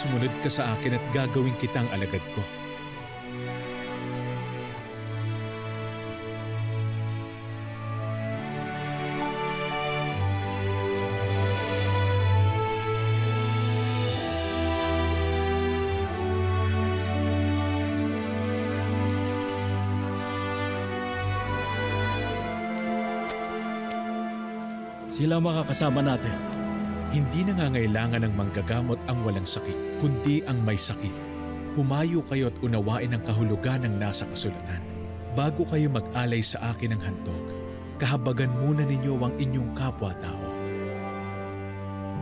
sumunod ka sa akin at gagawin kitang alagad ko. Sila ang makakasama natin. Hindi nangangailangan ng manggagamot ang walang sakit, kundi ang may sakit. Humayo kayo at unawain ang kahulugan ng nasa kasulatan. Bago kayo mag-alay sa akin ng handog, kahabagan muna ninyo ang inyong kapwa-tao.